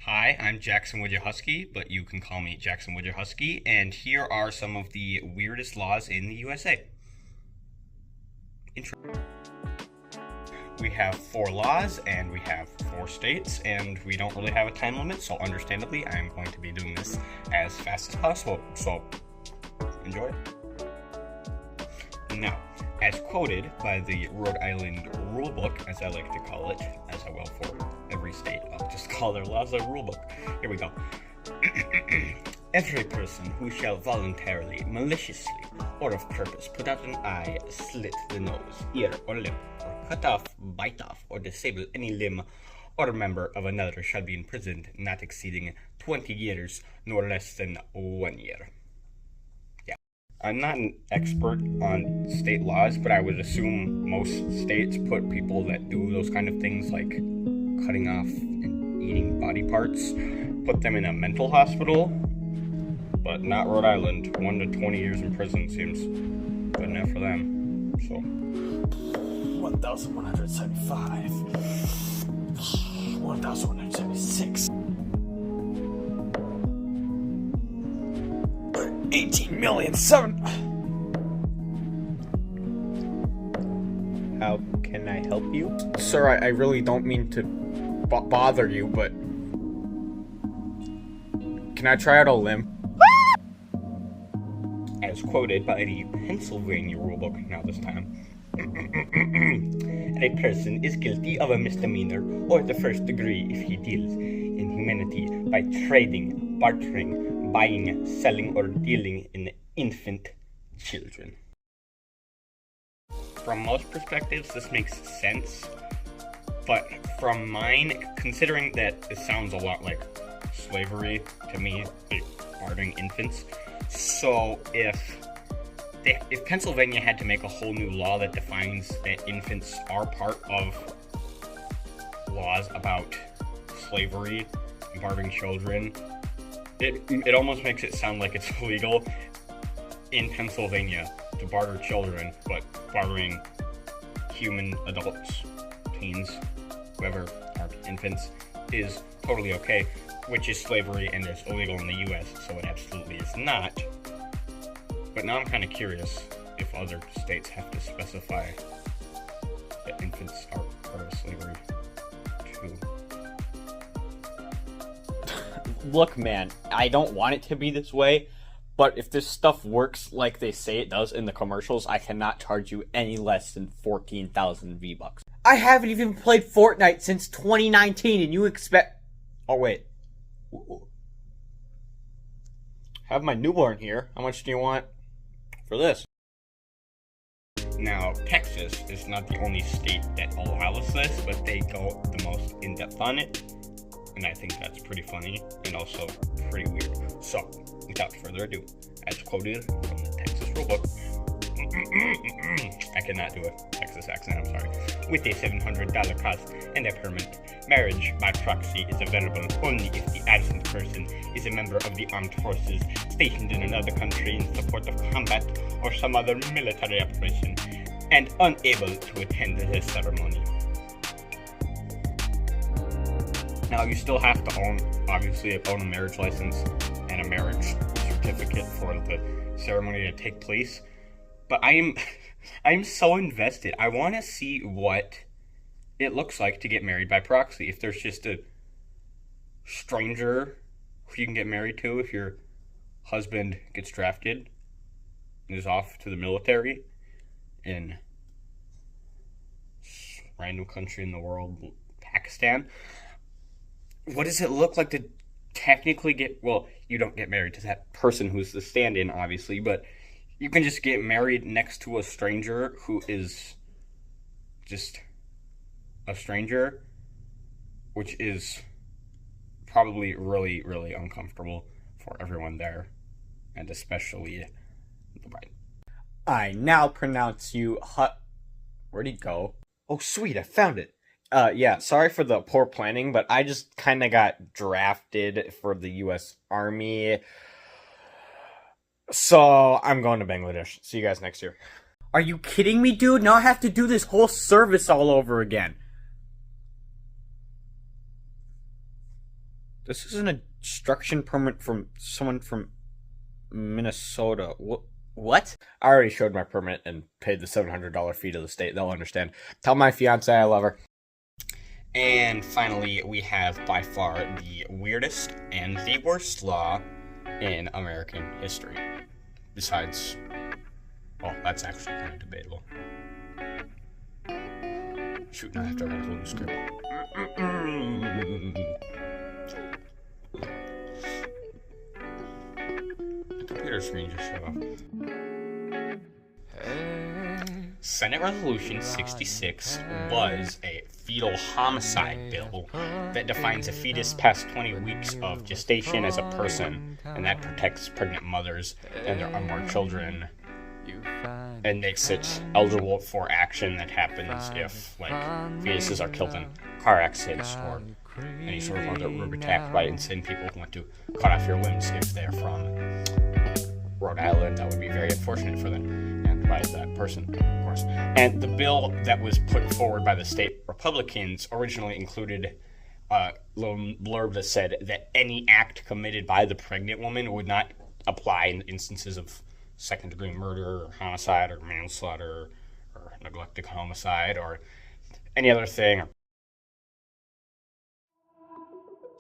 Hi, I'm Jackson Husky, but you can call me Jackson Husky, and here are some of the weirdest laws in the USA. We have 4 laws, and we have 4 states, and we don't really have a time limit, so understandably, I'm going to be doing this as fast as possible, so enjoy. Now, as quoted by the Rhode Island Rulebook, as I like to call it, as I will for every state, I'll just call their laws a rulebook. Here we go. Every person who shall voluntarily, maliciously, or of purpose put out an eye, slit the nose, ear, or lip, or cut off, bite off, or disable any limb or member of another shall be imprisoned, not exceeding 20 years, nor less than 1 year. I'm not an expert on state laws, but I would assume most states put people that do those kind of things, like cutting off and eating body parts, put them in a mental hospital, but not Rhode Island. 1 to 20 years in prison seems good enough for them, so. 1,175. 1,176. 18,000,007. How can I help you? Sir, I really don't mean to bother you, but can I try out a limb? As quoted by the Pennsylvania Rulebook, now this time. A person is guilty of a misdemeanor or the first degree if he deals in humanity by trading, bartering, buying, selling, or dealing in infant children. From most perspectives, this makes sense, but from mine, considering that it sounds a lot like slavery to me, like bartering infants, so if Pennsylvania had to make a whole new law that defines that infants are part of laws about slavery and bartering children, it almost makes it sound like it's illegal in Pennsylvania to barter children, but bartering human adults, teens, whoever are infants, is totally okay, which is slavery and is illegal in the US, so it absolutely is not. But now I'm kind of curious if other states have to specify that infants are part of slavery too. Look, man, I don't want it to be this way, but if this stuff works like they say it does in the commercials, I cannot charge you any less than 14,000 V-Bucks. I haven't even played Fortnite since 2019, and you expect... Oh, wait. Have my newborn here. How much do you want for this? Now, Texas is not the only state that allows this, but they go the most in-depth on it, and I think that's pretty funny and also pretty weird. So, without further ado, as quoted from the Texas Rulebook, I cannot do a Texas accent, I'm sorry. With a $700 cost and a permit, marriage by proxy is available only if the absent person is a member of the armed forces stationed in another country in support of combat or some other military operation and unable to attend the ceremony. Now, you still have to own a marriage license and a marriage certificate for the ceremony to take place. But I'm so invested. I want to see what it looks like to get married by proxy. If there's just a stranger who you can get married to if your husband gets drafted and is off to the military in random country in the world, Pakistan. What does it look like to technically get... Well, you don't get married to that person who's the stand-in, obviously, but you can just get married next to a stranger who is just a stranger, which is probably really, really uncomfortable for everyone there, and especially the bride. I now pronounce you Where'd he go? Oh, sweet, I found it. Yeah, sorry for the poor planning, but I just kind of got drafted for the U.S. Army. So, I'm going to Bangladesh. See you guys next year. Are you kidding me, dude? Now I have to do this whole service all over again. This is an instruction permit from someone from Minnesota. What? I already showed my permit and paid the $700 fee to the state. They'll understand. Tell my fiance I love her. And finally, we have by far the weirdest and the worst law in American history. Besides, well, that's actually kind of debatable. Shoot, now I have to write a whole new script. The computer screen just shut off. Senate Resolution 66 was a fetal homicide bill that defines a fetus past 20 weeks of gestation as a person, and that protects pregnant mothers and their unborn children, and makes it eligible for action that happens if, like, fetuses are killed in car accidents or any sort of other rude attack by insane people who want to cut off your limbs if they're from Rhode Island. That would be very unfortunate for them and by that person, of course. And the bill that was put forward by the state Republicans originally included a little blurb that said that any act committed by the pregnant woman would not apply in instances of second-degree murder or homicide or manslaughter or neglected homicide or any other thing.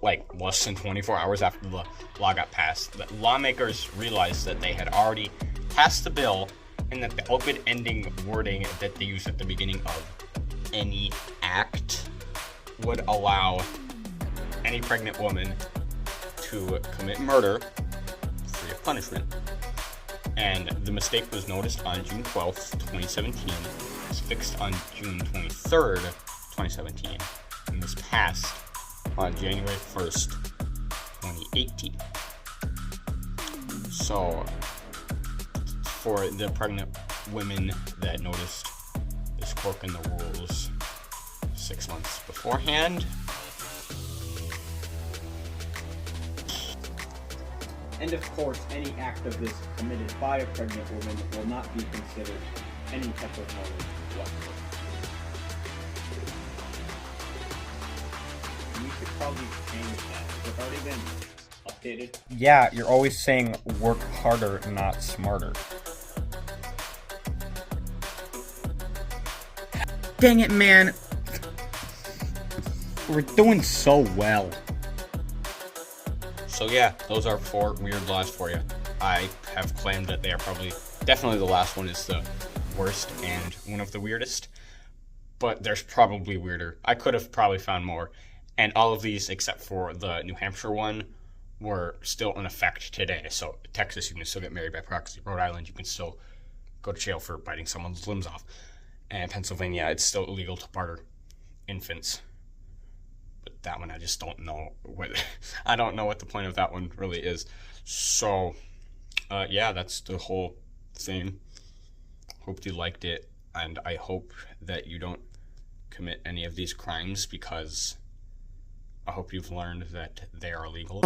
Like, less than 24 hours after the law got passed, the lawmakers realized that they had already passed the bill and that the open-ending wording that they used at the beginning of any act would allow any pregnant woman to commit murder free of punishment. And the mistake was noticed on June 12th, 2017. It was fixed on June 23rd, 2017, and was passed on January 1st, 2018. So, for the pregnant women that noticed this quirk in the rules 6 months beforehand, And of course, any act of this committed by a pregnant woman will not be considered any type of murder whatsoever. We should probably change that. It's already been updated. Yeah, you're always saying work harder, not smarter. Dang it, man. We're doing so well. So yeah, those are 4 weird laws for you. I have claimed that they are definitely the last one is the worst and one of the weirdest, but there's probably weirder. I could have probably found more, and all of these except for the New Hampshire one were still in effect today. So Texas, you can still get married by proxy. Rhode Island, you can still go to jail for biting someone's limbs off. And Pennsylvania, it's still illegal to barter infants. But that one, I just don't know I don't know what the point of that one really is. So, yeah, that's the whole thing. Hope you liked it, and I hope that you don't commit any of these crimes, because I hope you've learned that they are illegal.